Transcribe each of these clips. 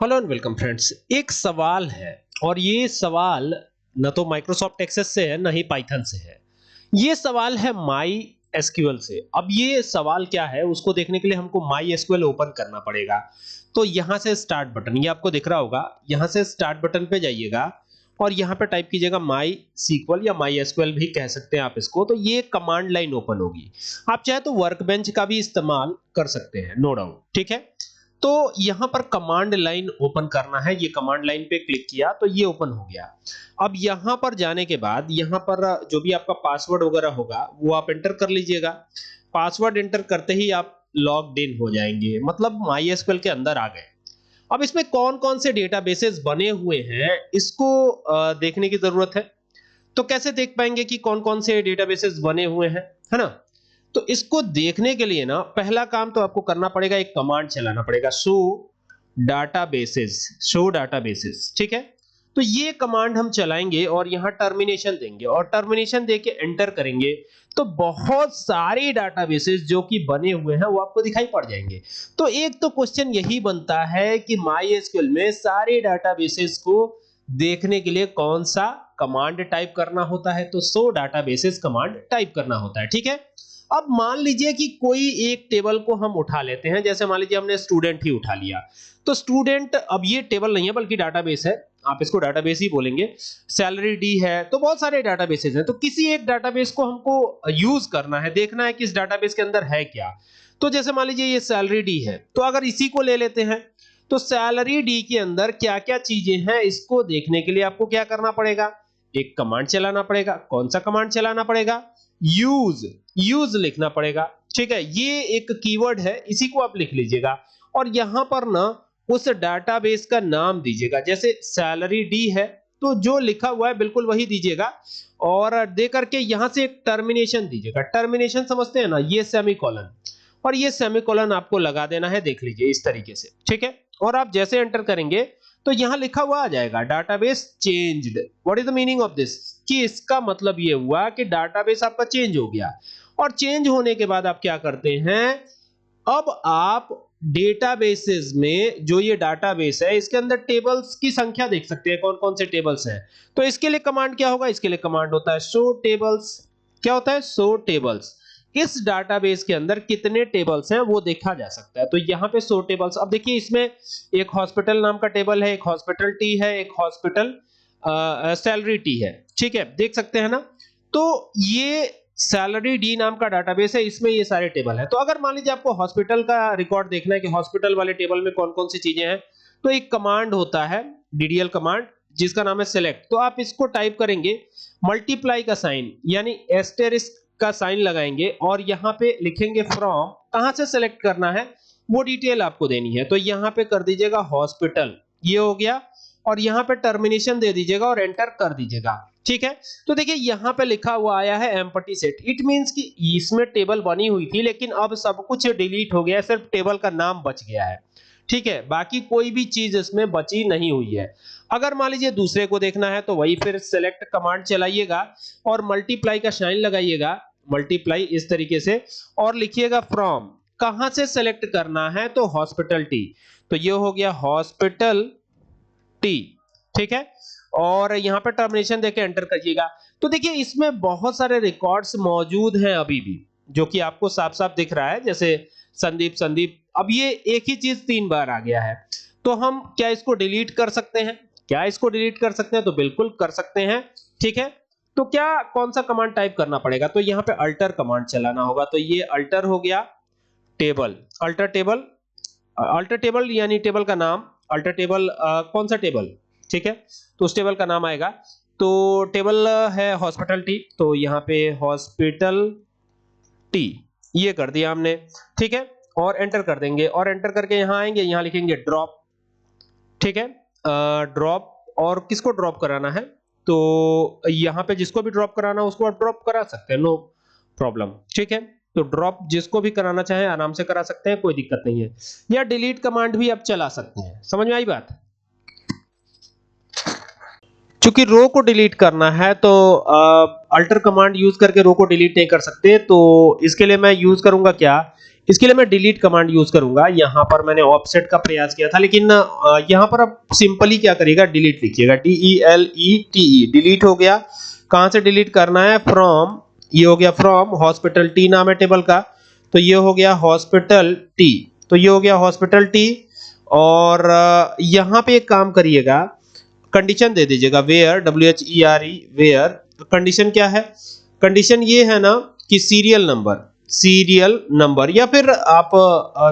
Hello and welcome friends. एक सवाल है और ये सवाल न तो माइक्रोसॉफ्ट एक्सेस से है न ही पाइथन से है। ये सवाल है माई एसक्यूएल से। अब ये सवाल क्या है उसको देखने के लिए हमको माई एसक्यूएल ओपन करना पड़ेगा। तो यहाँ से स्टार्ट बटन, ये आपको दिख रहा होगा, यहाँ से स्टार्ट बटन पे जाइएगा और यहाँ पे टाइप कीजिएगा माई सीक्वल या माई एसक्यूएल भी कह सकते हैं आप इसको। तो ये कमांड लाइन ओपन होगी। आप चाहे तो वर्कबेंच का भी इस्तेमाल कर सकते हैं, नो डाउट, ठीक है। तो यहां पर कमांड लाइन ओपन करना है। ये कमांड लाइन पे क्लिक किया तो ये ओपन हो गया। अब यहां पर जाने के बाद यहां पर जो भी आपका पासवर्ड वगैरह होगा वो आप एंटर कर लीजिएगा। पासवर्ड एंटर करते ही आप लॉग्ड इन हो जाएंगे, मतलब MySQL के अंदर आ गए। अब इसमें कौन कौन से डेटाबेसेस बने हुए हैं इसको देखने की जरूरत है। तो कैसे देख पाएंगे कि कौन कौन से डेटाबेसेस बने हुए हैं, है ना। तो इसको देखने के लिए ना पहला काम तो आपको करना पड़ेगा, एक कमांड चलाना पड़ेगा, शो डाटाबेसेस, ठीक है। तो ये कमांड हम चलाएंगे और यहां टर्मिनेशन देंगे और टर्मिनेशन देके एंटर करेंगे तो बहुत सारे डाटाबेसेस जो कि बने हुए हैं वो आपको दिखाई पड़ जाएंगे। तो एक तो क्वेश्चन यही बनता है कि MySQL में सारे डाटाबेसेस को देखने के लिए कौन सा कमांड टाइप करना होता है। तो शो डाटाबेसेस कमांड टाइप करना होता है, ठीक है। अब मान लीजिए कि कोई एक टेबल को हम उठा लेते हैं, जैसे मान लीजिए हमने स्टूडेंट ही उठा लिया। तो स्टूडेंट, अब ये टेबल नहीं है बल्कि डाटाबेस है, आप इसको डाटाबेस ही बोलेंगे। सैलरी डी है, तो बहुत सारे डाटाबेसेस हैं। तो किसी एक डाटाबेस को हमको यूज करना है, देखना है कि इस डाटाबेस के अंदर है क्या। तो जैसे मान लीजिए ये सैलरी डी है, तो अगर इसी को ले लेते हैं तो सैलरी डी के अंदर क्या क्या चीजें हैं इसको देखने के लिए आपको क्या करना पड़ेगा, एक कमांड चलाना पड़ेगा। कौन सा कमांड चलाना पड़ेगा? यूज लिखना पड़ेगा, ठीक है। ये एक कीवर्ड है, इसी को आप लिख लीजिएगा और यहां पर ना उस डाटाबेस का नाम दीजिएगा। जैसे सैलरी डी है तो जो लिखा हुआ है बिल्कुल वही दीजिएगा और दे करके यहां से एक टर्मिनेशन दीजिएगा। टर्मिनेशन समझते हैं ना, ये सेमीकोलन, और ये सेमीकोलन आपको लगा देना है, देख लीजिए इस तरीके से, ठीक है। और आप जैसे एंटर करेंगे तो यहां लिखा हुआ आ जाएगा database changed. What is the meaning of this, कि इसका मतलब ये हुआ कि डाटाबेस आपका चेंज हो गया। और चेंज होने के बाद आप क्या करते हैं, अब आप डेटाबेसेस में जो ये डाटाबेस है इसके अंदर टेबल्स की संख्या देख सकते हैं, कौन कौन से टेबल्स हैं। तो इसके लिए कमांड क्या होगा, इसके लिए कमांड होता है शो टेबल्स। क्या होता है? Show tables. इस डाटाबेस के अंदर कितने टेबल्स हैं वो देखा जा सकता है। तो यहाँ पे शो टेबल्स, अब देखिए इसमें एक हॉस्पिटल नाम का टेबल है, एक हॉस्पिटल टी है, एक हॉस्पिटल सैलरी टी है, ठीक है, देख सकते हैं ना। तो ये सैलरी डी नाम का डाटाबेस है, इसमें ये सारे टेबल है। तो अगर मान लीजिए आपको हॉस्पिटल का रिकॉर्ड देखना है कि हॉस्पिटल वाले टेबल में कौन कौन सी चीजें हैं, तो एक कमांड होता है डीडीएल कमांड जिसका नाम है सिलेक्ट। तो आप इसको टाइप करेंगे, मल्टीप्लाई का साइन यानी एस्टेरिस्क का साइन लगाएंगे और यहां पे लिखेंगे फ्रॉम, कहां से सिलेक्ट करना है वो डिटेल आपको देनी है। तो यहां पे कर दीजिएगा हॉस्पिटल, ये हो गया, और यहां पे टर्मिनेशन दे दीजिएगा और एंटर कर दीजिएगा, ठीक है। तो देखिए यहां पे लिखा हुआ आया है एम्प्टी सेट। इट मींस कि इसमें टेबल बनी हुई थी लेकिन अब सब कुछ डिलीट हो गया, सिर्फ टेबल का नाम बच गया है, ठीक है, बाकी कोई भी चीज इसमें बची नहीं हुई है। अगर मान लीजिए दूसरे को देखना है तो वही फिर सेलेक्ट कमांड चलाइएगा और मल्टीप्लाई का साइन लगाइएगा, मल्टीप्लाई इस तरीके से, और लिखिएगा फ्रॉम, कहां से सेलेक्ट करना है तो हॉस्पिटल टी। तो ये हो गया हॉस्पिटल टी, ठीक है, और यहां पे टर्मिनेशन देके एंटर करिएगा। तो देखिए इसमें बहुत सारे रिकॉर्ड्स मौजूद हैं अभी भी, जो कि आपको साफ साफ दिख रहा है, जैसे संदीप। अब ये एक ही चीज 3 बार आ गया है, तो हम क्या इसको डिलीट कर सकते हैं? क्या इसको डिलीट कर सकते हैं? तो बिल्कुल कर सकते हैं, ठीक है। तो क्या कौन सा कमांड टाइप करना पड़ेगा? तो यहां पे अल्टर कमांड चलाना होगा। तो ये अल्टर हो गया टेबल, अल्टर टेबल यानी टेबल का नाम, अल्टर टेबल कौन सा टेबल, ठीक है, तो उस टेबल का नाम आएगा। तो टेबल है हॉस्पिटल टी, तो यहाँ पे हॉस्पिटल टी ये कर दिया हमने, ठीक है, और एंटर कर देंगे और एंटर करके यहाँ आएंगे, यहाँ लिखेंगे ड्रॉप, ठीक है, ड्रॉप। और किसको ड्रॉप कराना है तो यहाँ पे जिसको भी ड्रॉप कराना उसको आप ड्रॉप करा सकते हैं, नो प्रॉब्लम, ठीक है। तो ड्रॉप जिसको भी कराना चाहे आराम से करा सकते हैं, कोई दिक्कत नहीं है। या डिलीट कमांड भी आप चला सकते हैं, समझ में आई बात। चूंकि रो को डिलीट करना है तो अल्टर कमांड यूज करके रो को डिलीट नहीं कर सकते, तो इसके लिए मैं यूज करूंगा क्या, इसके लिए मैं डिलीट कमांड यूज करूंगा। यहां पर मैंने ऑफसेट का प्रयास किया था, लेकिन यहां पर आप सिंपली क्या करिएगा, डिलीट लिखिएगा, DELETE, डिलीट हो गया। कहां से डिलीट करना है, फ्रॉम, ये हो गया फ्रॉम हॉस्पिटल टी नाम है टेबल का, तो ये हो गया हॉस्पिटल टी, तो ये हो गया हॉस्पिटल टी। और यहां पे एक काम करिएगा, कंडीशन दे दीजिएगा, वेयर, WHERE, वेयर, कंडीशन क्या है, कंडीशन ये है ना कि सीरियल नंबर, या फिर आप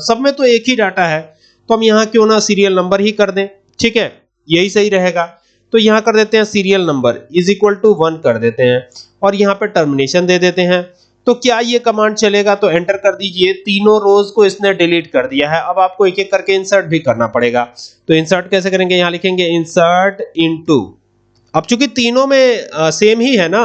सब में तो एक ही डाटा है, तो हम यहाँ क्यों ना सीरियल नंबर ही कर दें, ठीक है, यही सही रहेगा। तो यहाँ कर देते हैं serial number is equal to 1 कर देते हैं, और यहाँ पे टर्मिनेशन दे देते हैं। तो क्या ये कमांड चलेगा, तो एंटर कर दीजिए। तीनों रोज को इसने डिलीट कर दिया है, अब आपको एक एक करके इंसर्ट भी करना पड़ेगा। तो इंसर्ट कैसे करेंगे, यहाँ लिखेंगे इंसर्ट इनटू, अब चूंकि तीनों में सेम ही है ना,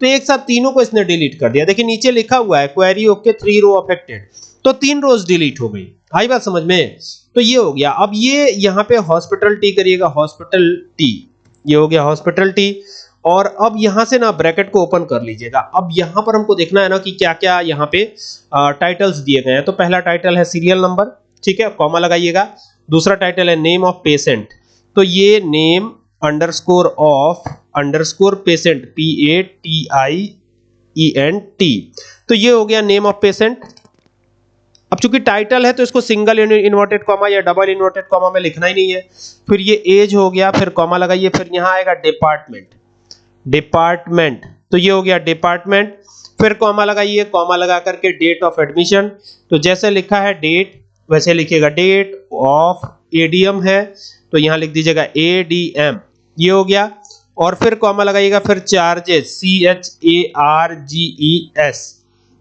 तो एक साथ तीनों को इसने डिलीट कर दिया। देखिए नीचे लिखा हुआ है क्वेरी ओके 3 रो अफेक्टेड, तो 3 रोज डिलीट हो गई। आई बात समझ में, तो ये हो गया। अब ये यहाँ पे हॉस्पिटल टी करिएगा, हॉस्पिटल टी, ये हो गया हॉस्पिटल टी। और अब यहां से ना ब्रैकेट को ओपन कर लीजिएगा। अब यहां पर हमको देखना है ना कि क्या क्या यहाँ पे टाइटल्स दिए गए हैं। तो पहला टाइटल है सीरियल नंबर, ठीक है, कॉमा लगाइएगा। दूसरा टाइटल है नेम ऑफ पेशेंट, तो ये name underscore of underscore patient, PATIENT, तो ये हो गया नेम ऑफ पेशेंट। अब चूंकि टाइटल है तो इसको सिंगल इन्वर्टेड कॉमा या डबल इन्वर्टेड कॉमा में लिखना ही नहीं है। फिर ये एज हो गया, फिर कॉमा लगाइए, फिर यहां आएगा डिपार्टमेंट, तो ये हो गया डिपार्टमेंट, फिर कॉमा लगाइए, कॉमा लगा करके डेट ऑफ एडमिशन, तो जैसे लिखा है डेट वैसे लिखिएगा, डेट ऑफ एडीएम है तो यहां लिख दीजिएगा ADM, ये हो गया। और फिर कॉमा लगाइएगा, फिर चार्जेस, CHARGES,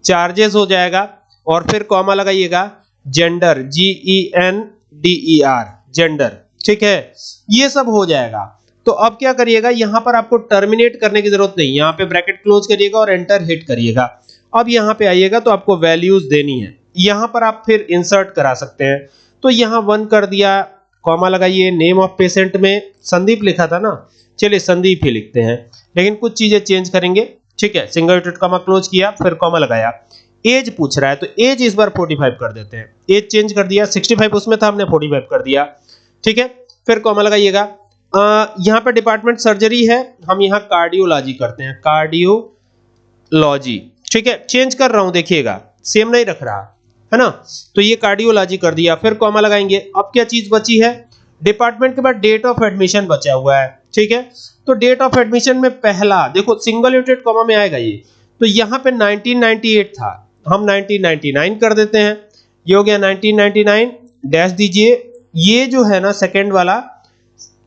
चार्जेस हो जाएगा। और फिर कॉमा लगाइएगा, जेंडर, GENDER, जेंडर, ठीक है, ये सब हो जाएगा। तो अब क्या करिएगा, यहां पर आपको टर्मिनेट करने की जरूरत नहीं, यहां पे ब्रैकेट क्लोज करिएगा और एंटर हिट करिएगा। अब यहां पे आइएगा तो आपको वैल्यूज देनी है, यहां पर आप फिर इंसर्ट करा सकते हैं। तो यहां 1 कर दिया, कॉमा लगाइए, नेम ऑफ पेशेंट में संदीप लिखा था ना, चलिए संदीप ही लिखते हैं, लेकिन कुछ चीजें चेंज करेंगे, ठीक है, सिंगल डॉटेड कॉमा क्लोज किया, फिर कॉमा लगाया। एज पूछ रहा है तो एज इस बार 45 कर देते हैं, एज चेंज कर दिया, 65 उसमें था, हमने 45 कर दिया, ठीक है। फिर कॉमा लगाइएगा। यहाँ पे डिपार्टमेंट सर्जरी है, हम यहाँ कार्डियोलॉजी करते हैं, कार्डियोलॉजी, ठीक है, चेंज कर रहा हूं, देखिएगा सेम नहीं रख रहा है ना, तो ये कार्डियोलॉजी कर दिया। फिर कॉमा लगाएंगे। अब क्या चीज बची है, डिपार्टमेंट के बाद डेट ऑफ एडमिशन बचा हुआ है, ठीक है। तो डेट ऑफ एडमिशन में पहला देखो सिंगल यूनिटेड कॉमा में आएगा ये, तो यहाँ पे 1998 था, हम 1999 कर देते हैं, ये हो गया 1999, डैश दीजिए। ये जो है ना सेकंड वाला,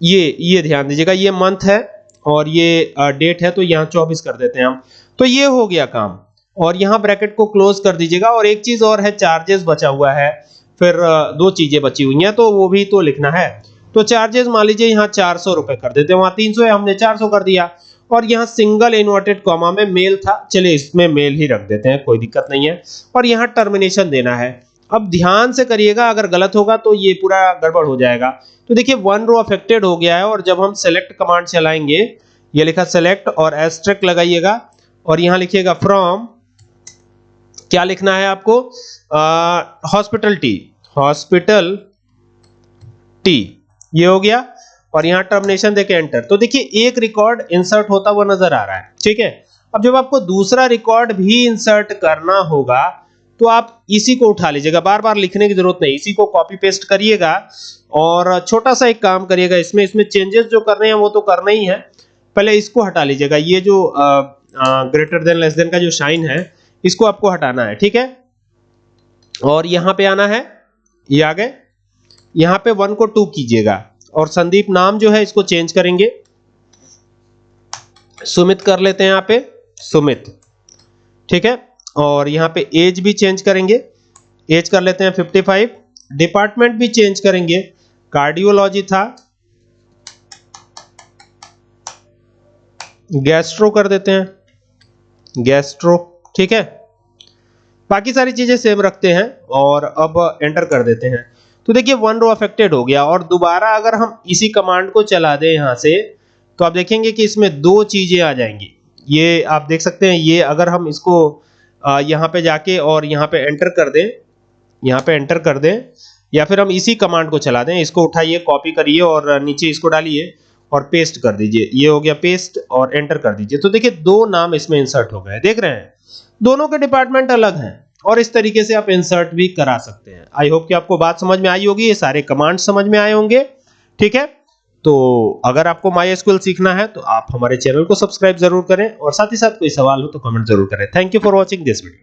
ये ध्यान दीजिएगा, ये मंथ है और ये डेट है, तो यहाँ 24 कर देते हैं हम। तो ये हो गया काम, और यहाँ ब्रैकेट को क्लोज कर दीजिएगा। और एक चीज और है, चार्जेस बचा हुआ है, फिर 2 चीजें बची हुई हैं, तो वो भी तो लिखना है। तो चार्जेस मान लीजिए यहाँ 400 रुपए कर देते हैं, वहां 300 है, हमने 400 कर दिया। और यहाँ सिंगल इन्वर्टेड कॉमा में मेल था, चलिए इसमें मेल ही रख देते हैं, कोई दिक्कत नहीं है। और यहाँ टर्मिनेशन देना है। अब ध्यान से करिएगा, अगर गलत होगा तो ये पूरा गड़बड़ हो जाएगा। तो देखिए 1 रो अफेक्टेड हो गया है, और जब हम सेलेक्ट कमांड चलाएंगे, ये लिखा सेलेक्ट और एस्ट्रिक लगाइएगा, और यहाँ लिखिएगा फ्रॉम, क्या लिखना है आपको, हॉस्पिटल टी, ये हो गया। और यहाँ टर्मिनेशन देके एंटर। तो देखिए एक रिकॉर्ड इंसर्ट होता हुआ नजर आ रहा है, ठीक है। अब जब आपको दूसरा रिकॉर्ड भी इंसर्ट करना होगा तो आप इसी को उठा लीजिएगा, बार बार लिखने की जरूरत नहीं, इसी को कॉपी पेस्ट करिएगा। और छोटा सा एक काम करिएगा, इसमें चेंजेस जो करने हैं वो तो करना ही है, पहले इसको हटा लीजिएगा, ये जो ग्रेटर देन लेस देन का जो साइन है इसको आपको हटाना है, ठीक है। और यहां पे आना है, ये आ गए, यहां पे 1 को 2 कीजिएगा, और संदीप नाम जो है इसको चेंज करेंगे, सुमित कर लेते हैं यहाँ पे, सुमित, ठीक है। और यहाँ पे एज भी चेंज करेंगे, एज कर लेते हैं 55, डिपार्टमेंट भी चेंज करेंगे, कार्डियोलॉजी था, गैस्ट्रो कर देते हैं, गैस्ट्रो, ठीक है। बाकी सारी चीजें सेम रखते हैं, और अब एंटर कर देते हैं। तो देखिए 1 रो अफेक्टेड हो गया। और दोबारा अगर हम इसी कमांड को चला दें यहां से, तो आप देखेंगे कि इसमें 2 चीजें आ जाएंगी, ये आप देख सकते हैं। ये अगर हम इसको यहां पे जाके और यहां पे एंटर कर दें, यहाँ पे एंटर कर दें, या फिर हम इसी कमांड को चला दें, इसको उठाइए, कॉपी करिए और नीचे इसको डालिए और पेस्ट कर दीजिए। ये हो गया पेस्ट और एंटर कर दीजिए। तो देखिए 2 नाम इसमें इंसर्ट हो गए, देख रहे हैं, दोनों के डिपार्टमेंट अलग हैं और इस तरीके से आप इंसर्ट भी करा सकते हैं। आई होप कि आपको बात समझ में आई होगी, ये सारे कमांड समझ में आए होंगे। ठीक है, तो अगर आपको MySQL सीखना है तो आप हमारे चैनल को सब्सक्राइब जरूर करें और साथ ही साथ कोई सवाल हो तो कमेंट जरूर करें। Thank you for watching this video.